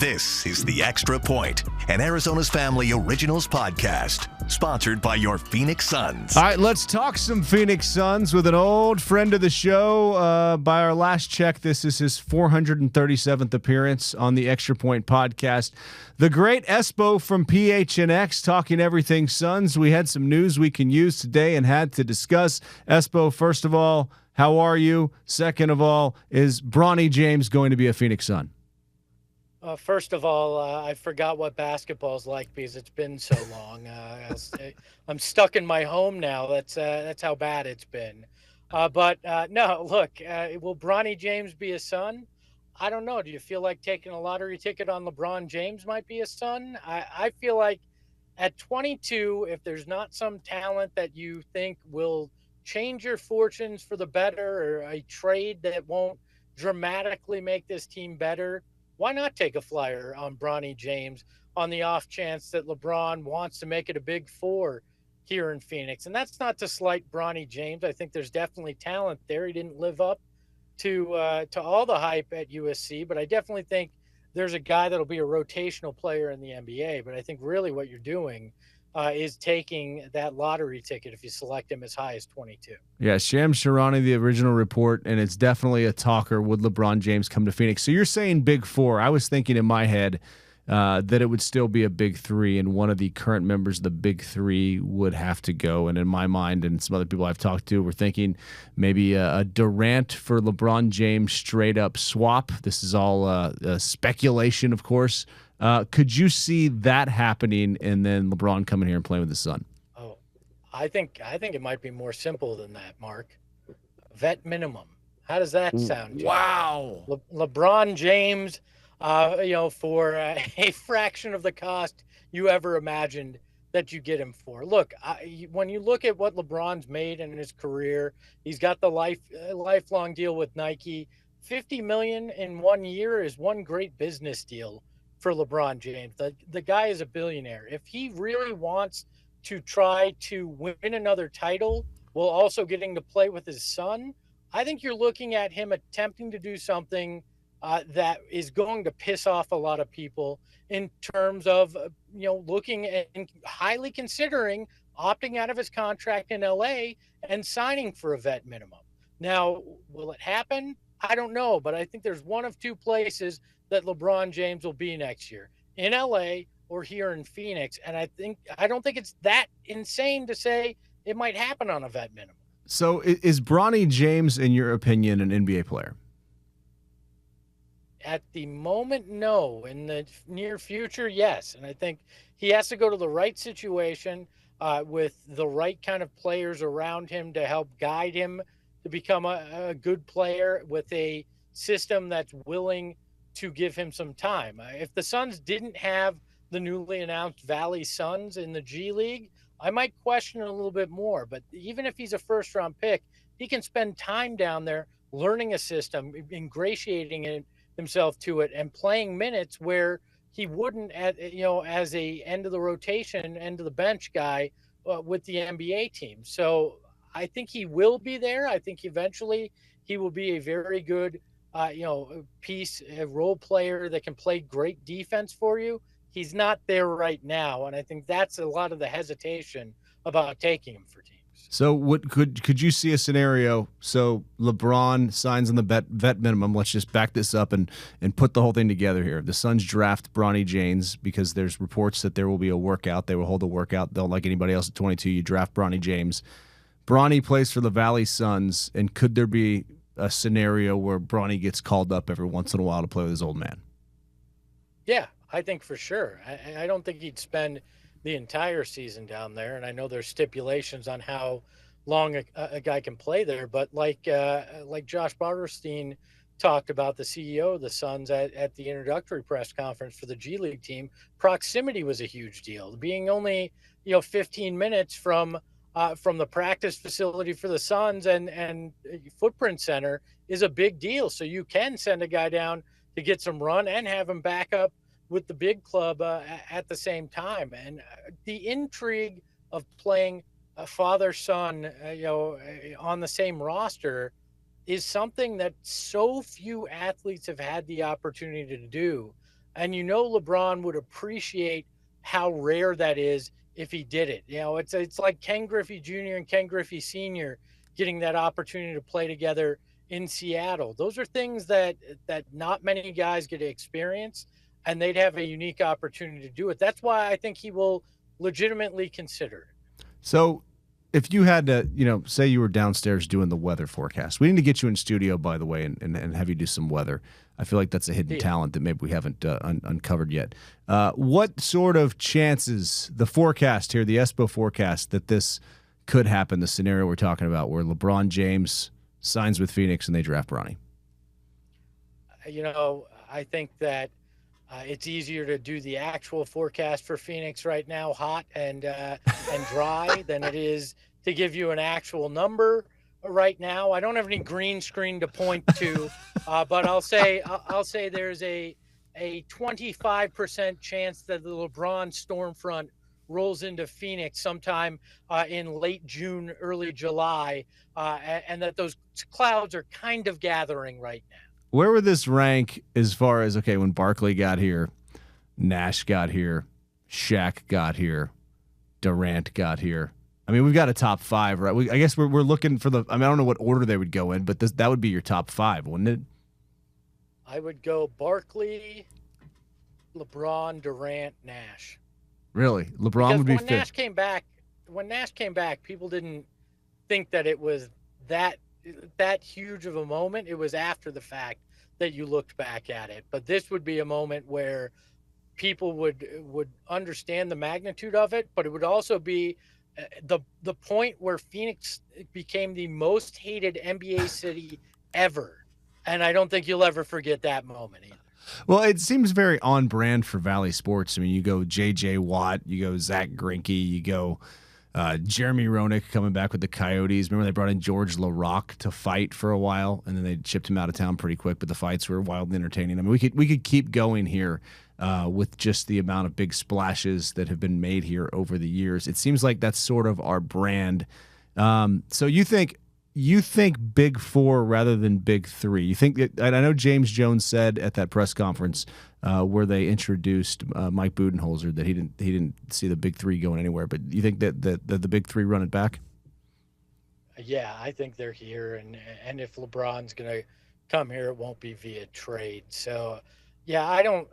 This is The Extra Point, an Arizona's Family Originals podcast, sponsored by your Phoenix Suns. All right, let's talk some Phoenix Suns with an old friend of the show. By our last check, this is his 437th appearance on the Extra Point podcast. The great Espo from PHNX, talking everything Suns. We had some news we can use today and had to discuss. Espo, first of all, how are you? Second of all, is Bronny James going to be a Phoenix Sun? First of all, I forgot what basketball's like because it's been so long. I'm stuck in my home now. That's how bad it's been. No, look, will Bronny James be a Sun? I don't know. Do you feel like taking a lottery ticket on LeBron James might be a Sun? I feel like at 22, if there's not some talent that you think will change your fortunes for the better, or a trade that won't dramatically make this team better, why not take a flyer on Bronny James on the off chance that LeBron wants to make it a big four here in Phoenix? And that's not to slight Bronny James. I think there's definitely talent there. He didn't live up to all the hype at USC, but I definitely think there's a guy that'll be a rotational player in the NBA. But I think really what you're doing is taking that lottery ticket if you select him as high as 22. Yeah, Shams Charania, the original report, and it's definitely a talker. Would LeBron James come to Phoenix? So you're saying big four. I was thinking in my head that it would still be a big three, and one of the current members of the big three would have to go. And in my mind and some other people I've talked to, we're thinking maybe a Durant for LeBron James straight up swap. This is all speculation, of course. Could you see that happening and then LeBron coming here and playing with his son? Oh, I think it might be more simple than that, Mark. Vet minimum. How does that sound? Wow. LeBron James, for a fraction of the cost you ever imagined that you get him for. Look, when you look at what LeBron's made in his career, he's got the lifelong deal with Nike. $50 million in 1 year is one great business deal for LeBron James. The guy is a billionaire. If he really wants to try to win another title while also getting to play with his son, I think you're looking at him attempting to do something that is going to piss off a lot of people in terms of, looking and highly considering opting out of his contract in LA and signing for a vet minimum. Now, will it happen? I don't know, but I think there's one of two places that LeBron James will be next year, in LA or here in Phoenix. And I don't think it's that insane to say it might happen on a vet minimum. So is Bronny James, in your opinion, an NBA player? At the moment, no. In the near future, yes. And I think he has to go to the right situation with the right kind of players around him to help guide him to become a good player with a system that's willing to give him some time. If the Suns didn't have the newly announced Valley Suns in the G League, I might question it a little bit more. But even if he's a first-round pick, he can spend time down there learning a system, ingratiating himself to it, and playing minutes where he wouldn't, as a end of the rotation, end of the bench guy with the NBA team. So I think he will be there. I think eventually he will be a very good a role player that can play great defense for you. He's not there right now, and I think that's a lot of the hesitation about taking him for teams. So what could you see a scenario? So LeBron signs on the vet minimum. Let's just back this up and put the whole thing together here. The Suns draft Bronny James because there's reports that there will be a workout. They will hold a workout. They'll, like anybody else at 22, you draft Bronny James. Bronny plays for the Valley Suns, and could there be a scenario where Bronny gets called up every once in a while to play with his old man? Yeah, I think for sure. I don't think he'd spend the entire season down there, and I know there's stipulations on how long a guy can play there, but like Josh Barterstein talked about, the CEO of the Suns at the introductory press conference for the G League team, proximity was a huge deal. Being only 15 minutes from the practice facility for the Suns and Footprint Center is a big deal. So you can send a guy down to get some run and have him back up with the big club at the same time. And the intrigue of playing a father-son, on the same roster is something that so few athletes have had the opportunity to do And LeBron would appreciate how rare that is if he did it. It's like Ken Griffey Jr. and Ken Griffey Sr. getting that opportunity to play together in Seattle. Those are things that not many guys get to experience, and they'd have a unique opportunity to do it. That's why I think he will legitimately consider it. So if you had to, say you were downstairs doing the weather forecast, we need to get you in studio, by the way, and have you do some weather. I feel like that's a hidden talent that maybe we haven't uncovered yet. What sort of chances, the forecast here, the Espo forecast, that this could happen, the scenario we're talking about where LeBron James signs with Phoenix and they draft Bronny? I think that it's easier to do the actual forecast for Phoenix right now, hot and dry, than it is to give you an actual number right now. I don't have any green screen to point to, but I'll say there's a 25% chance that the LeBron Stormfront rolls into Phoenix sometime in late June, early July, and that those clouds are kind of gathering right now. Where would this rank as far as, okay, when Barkley got here, Nash got here, Shaq got here, Durant got here? I mean, we've got a top five, right? I guess we're looking for I don't know what order they would go in, but that would be your top five, wouldn't it? I would go Barkley, LeBron, Durant, Nash. Really? LeBron would be fifth. When Nash came back, people didn't think that it was that huge of a moment. It was after the fact that you looked back at it. But this would be a moment where people would understand the magnitude of it, but it would also be the point where Phoenix became the most hated NBA city ever. And I don't think you'll ever forget that moment either. Well, it seems very on brand for Valley Sports. I mean, you go J.J. Watt, you go Zach Greinke, you go Jeremy Roenick coming back with the Coyotes. Remember they brought in George LaRocque to fight for a while, and then they shipped him out of town pretty quick, but the fights were wildly entertaining. I mean, we could keep going here with just the amount of big splashes that have been made here over the years. It seems like that's sort of our brand. So you think big four rather than big three? You think that? And I know James Jones said at that press conference where they introduced Mike Budenholzer that he didn't see the big three going anywhere. But you think that the big three run it back? Yeah, I think they're here, and if LeBron's going to come here, it won't be via trade. So, yeah, I don't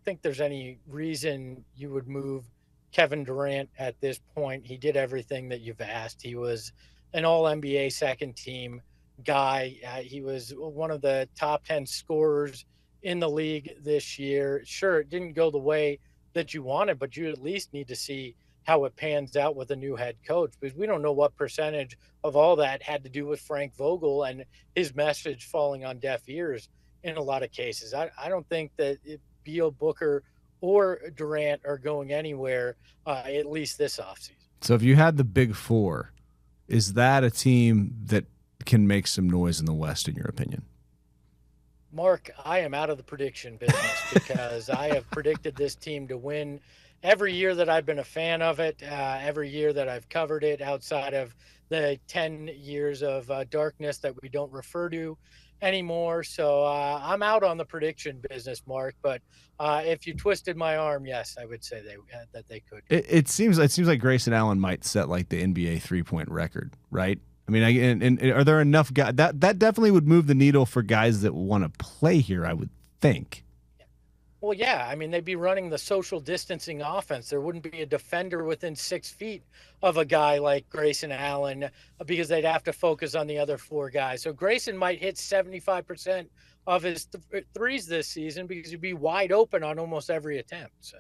think there's any reason you would move Kevin Durant at this point. He did everything that you've asked. He was an all-NBA second team guy. He was one of the top 10 scorers in the league this year. Sure, it didn't go the way that you wanted, but you at least need to see how it pans out with a new head coach, because we don't know what percentage of all that had to do with Frank Vogel and his message falling on deaf ears in a lot of cases. I don't think that Beal, Booker, or Durant are going anywhere, at least this offseason. So if you had the big four, is that a team that can make some noise in the West, in your opinion? Mark, I am out of the prediction business because I have predicted this team to win every year that I've been a fan of it, every year that I've covered it, outside of the 10 years of darkness that we don't refer to anymore. So I'm out on the prediction business, Mark. But if you twisted my arm, yes, I would say that they could. It seems like Grayson Allen might set like the NBA 3-point record, right? I mean, and are there enough guys that definitely would move the needle for guys that want to play here? I would think. Well, yeah. I mean, they'd be running the social distancing offense. There wouldn't be a defender within 6 feet of a guy like Grayson Allen because they'd have to focus on the other four guys. So Grayson might hit 75% of his threes this season because he'd be wide open on almost every attempt. So,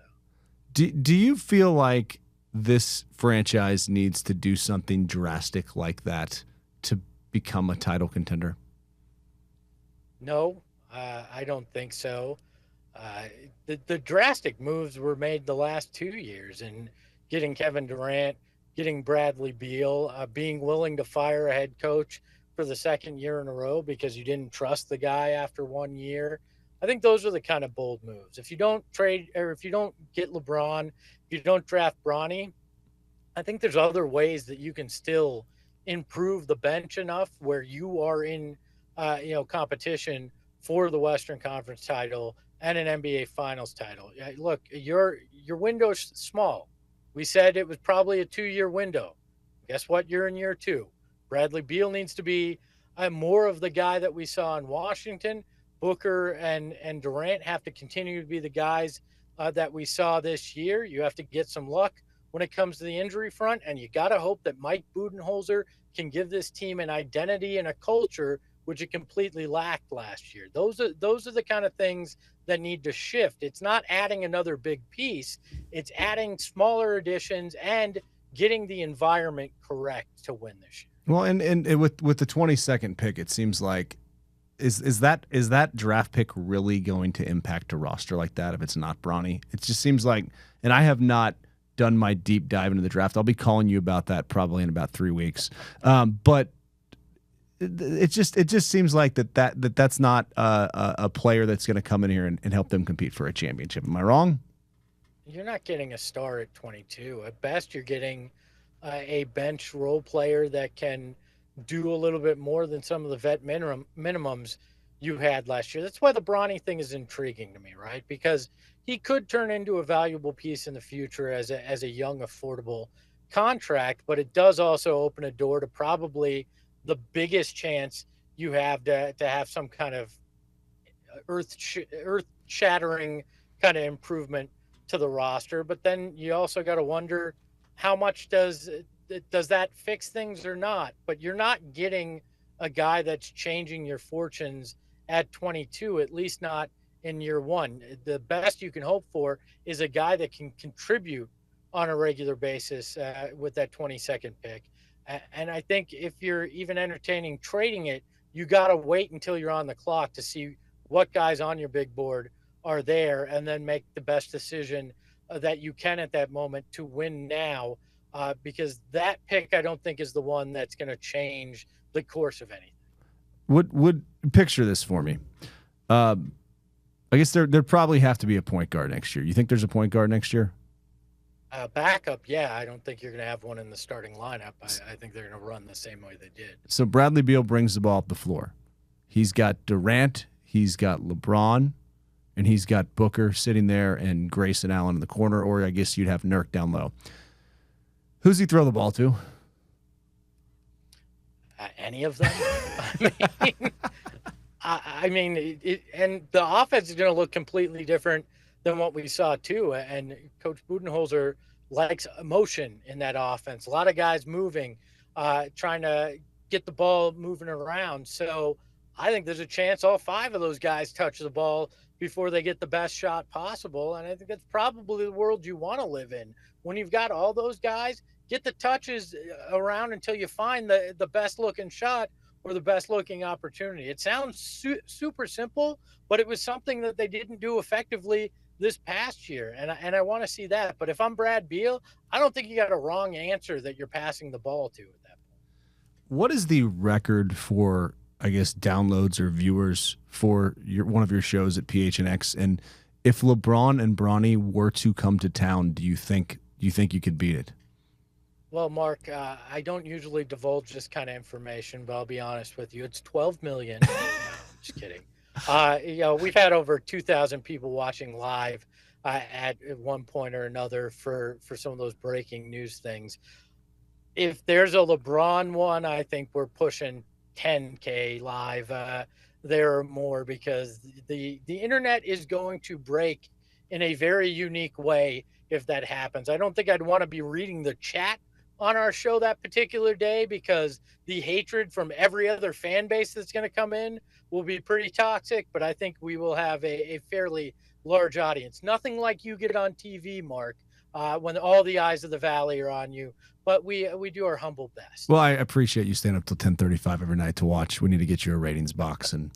do you feel like this franchise needs to do something drastic like that to become a title contender? No, I don't think so. The drastic moves were made the last 2 years, and getting Kevin Durant, getting Bradley Beal, being willing to fire a head coach for the second year in a row because you didn't trust the guy after 1 year. I think those are the kind of bold moves. If you don't trade, or if you don't get LeBron, if you don't draft Bronny, I think there's other ways that you can still improve the bench enough where you are in, competition for the Western Conference title and an NBA Finals title. Look, your window is small. We said it was probably a 2-year window. Guess what? You're in year 2. Bradley Beal needs to be more of the guy that we saw in Washington. Booker and Durant have to continue to be the guys that we saw this year. You have to get some luck when it comes to the injury front, and you got to hope that Mike Budenholzer can give this team an identity and a culture which it completely lacked last year. Those are the kind of things that need to shift. It's not adding another big piece. It's adding smaller additions and getting the environment correct to win this year. Well, and with the 22nd pick, it seems like is that draft pick really going to impact a roster like that if it's not Bronny? It just seems like, and I have not done my deep dive into the draft. I'll be calling you about that probably in about 3 weeks. But it just seems like that's not a player that's going to come in here and help them compete for a championship. Am I wrong? You're not getting a star at 22. At best, you're getting a bench role player that can do a little bit more than some of the vet minimums you had last year. That's why the Bronny thing is intriguing to me, right? Because he could turn into a valuable piece in the future as a young, affordable contract, but it does also open a door to probably the biggest chance you have to have some kind of earth-shattering kind of improvement to the roster. But then you also got to wonder, how much does that fix things or not? But you're not getting a guy that's changing your fortunes at 22, at least not in year 1. The best you can hope for is a guy that can contribute on a regular basis with that 22nd pick. And I think if you're even entertaining trading it, you got to wait until you're on the clock to see what guys on your big board are there, and then make the best decision that you can at that moment to win now, because that pick I don't think is the one that's going to change the course of anything. Would picture this for me. I guess there probably have to be a point guard next year. You think there's a point guard next year? Backup, yeah. I don't think you're going to have one in the starting lineup. I think they're going to run the same way they did. So Bradley Beal brings the ball up the floor. He's got Durant, he's got LeBron, and he's got Booker sitting there and Grayson Allen in the corner, or I guess you'd have Nurk down low. Who's he throw the ball to? Any of them? I mean, and the offense is going to look completely different than what we saw too. And Coach Budenholzer likes emotion in that offense. A lot of guys moving, trying to get the ball moving around. So I think there's a chance all 5 of those guys touch the ball before they get the best shot possible. And I think that's probably the world you want to live in. When you've got all those guys, get the touches around until you find the best looking shot or the best looking opportunity. It sounds super simple, but it was something that they didn't do effectively this past year. And I want to see that. But if I'm Brad Beal, I don't think you got a wrong answer that you're passing the ball to at that point. What is the record for, I guess, downloads or viewers for one of your shows at PHNX? And if LeBron and Bronny were to come to town, do you think you could beat it? Well, Mark, I don't usually divulge this kind of information, but I'll be honest with you. It's 12 million. No, just kidding. We've had over 2,000 people watching live at one point or another for some of those breaking news things. If there's a LeBron one, I think we're pushing 10K live there or more, because the internet is going to break in a very unique way if that happens. I don't think I'd want to be reading the chat on our show that particular day, because the hatred from every other fan base that's going to come in will be pretty toxic, but I think we will have a fairly large audience. Nothing like you get on TV, Mark, when all the eyes of the valley are on you, but we do our humble best. Well, I appreciate you staying up till 10:35 every night to watch. We need to get you a ratings box, and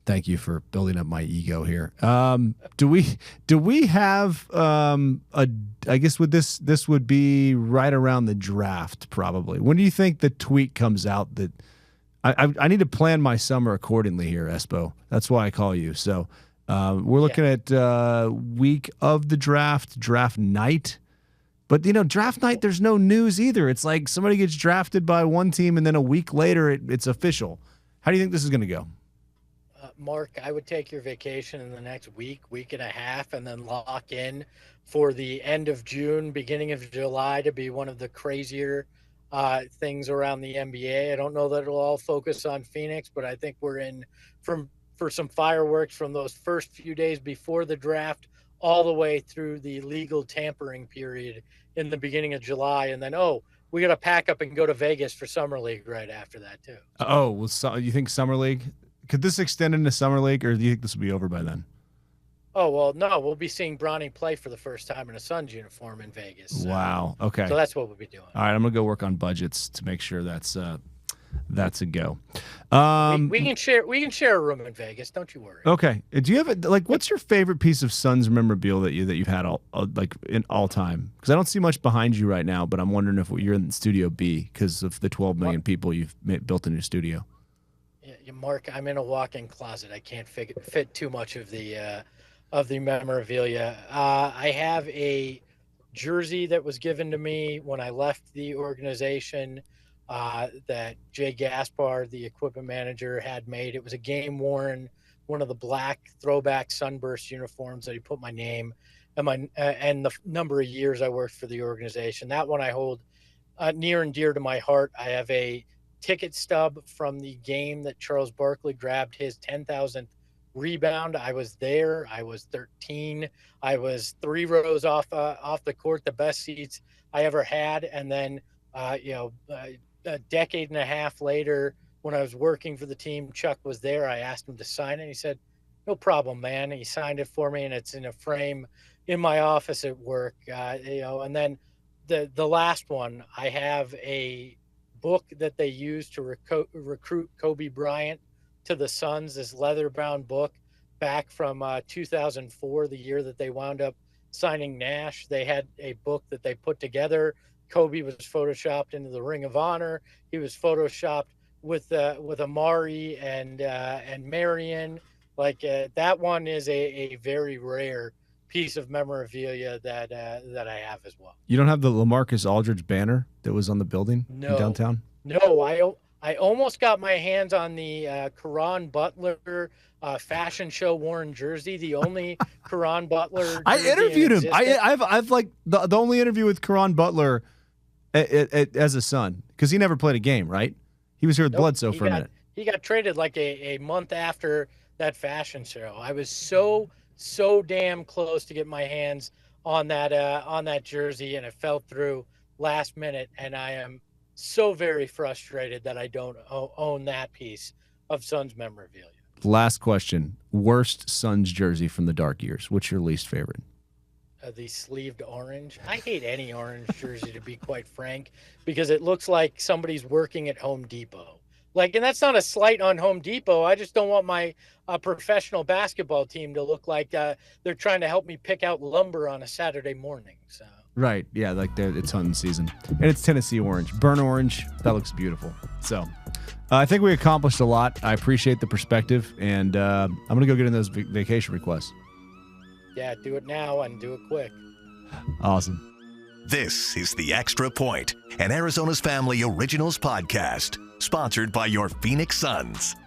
thank you for building up my ego here. Do we have I guess with this would be right around the draft probably. When do you think the tweet comes out that I need to plan my summer accordingly here, Espo? That's why I call you. So we're looking at week of the draft night. But, draft night, there's no news either. It's like somebody gets drafted by one team, and then a week later it's official. How do you think this is going to go? Mark, I would take your vacation in the next week and a half, and then lock in for the end of June, beginning of July to be one of the crazier things around the NBA. I don't know that it'll all focus on Phoenix, but I think we're in for some fireworks from those first few days before the draft all the way through the legal tampering period in the beginning of July. And then, we got to pack up and go to Vegas for Summer League right after that, too. Oh, well, you think Summer League? Could this extend into Summer League, or do you think this will be over by then? Oh, well, no, we'll be seeing Bronny play for the first time in a Suns uniform in Vegas. Wow. Okay. So that's what we'll be doing. All right, I'm going to go work on budgets to make sure that's a go. We can share a room in Vegas. Don't you worry. Okay. Do you have what's your favorite piece of Suns memorabilia that you've had in all time? Because I don't see much behind you right now, but I'm wondering if you're in Studio B because of the 12 million people you've built in your studio. Yeah, Mark, I'm in a walk-in closet. I can't fit too much of the memorabilia. I have a jersey that was given to me when I left the organization. That Jay Gaspar, the equipment manager, had made. It was a game-worn, one of the black throwback Sunburst uniforms that he put my name and the number of years I worked for the organization. That one I hold near and dear to my heart. I have a ticket stub from the game that Charles Barkley grabbed his 10,000th rebound. I was there. I was 13. I was 3 rows off the court, the best seats I ever had. And then, a decade and a half later, when I was working for the team, Chuck was there. I asked him to sign it. He said, "No problem, man." He signed it for me, and it's in a frame in my office at work. And then the last one, I have a book that they used to recruit Kobe Bryant to the Suns, this leather-bound book back from 2004, the year that they wound up signing Nash. They had a book that they put together. Kobe was photoshopped into the Ring of Honor. He was photoshopped with Amari and Marion. That one is a very rare piece of memorabilia that I have as well. You don't have the LaMarcus Aldridge banner that was on the building in downtown? No, I almost got my hands on the Caron Butler fashion show worn jersey, the only Caron Butler. I interviewed him. I've the only interview with Caron Butler as a Sun, because he never played a game, right? He was here with Bledsoe for a minute. He got traded like a month after that fashion show. I was so damn close to get my hands on that jersey, and it fell through last minute. And I am so very frustrated that I don't own that piece of Suns memorabilia. Last question: worst Suns jersey from the dark years. What's your least favorite? The sleeved orange. I hate any orange jersey, to be quite frank, because it looks like somebody's working at Home Depot. And that's not a slight on Home Depot. I just don't want my professional basketball team to look like they're trying to help me pick out lumber on a Saturday morning. So. Right. Yeah, it's hunting season. And it's Tennessee orange. Burnt orange. That looks beautiful. So I think we accomplished a lot. I appreciate the perspective, and I'm going to go get in those vacation requests. Yeah, do it now and do it quick. Awesome. This is The Extra Point, an Arizona's Family Originals podcast, sponsored by your Phoenix Suns.